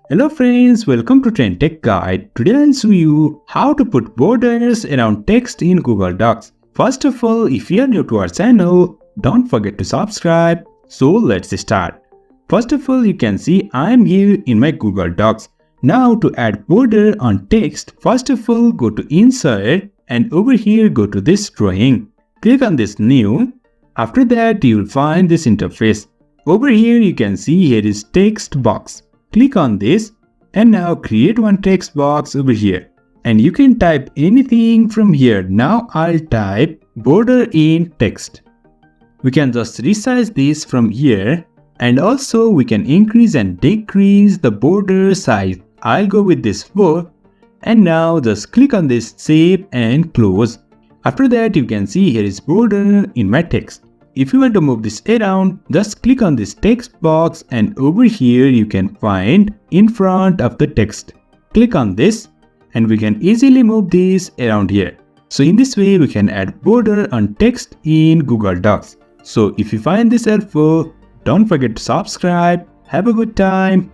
Hello friends, welcome to Trend Tech Guide. Today I'll show you how to put borders around text in Google Docs. First of all, if you are new to our channel, don't forget to subscribe. So let's start. First of all, you can see I am here in my Google Docs. Now to add border on text, first of all go to Insert and over here go to this drawing. Click on this New. After that you will find this interface. Over here you can see here is text box. Click on this and now create one text box over here. And you can type anything from here. Now I'll type border in text. We can just resize this from here and also we can increase and decrease the border size. I'll go with this 4 and now just click on this save and close. After that you can see here is border in my text. If you want to move this around, just click on this text box and over here you can find in front of the text. Click on this and we can easily move this around here. So in this way we can add border on text in Google Docs. So if you find this helpful, don't forget to subscribe. Have a good time.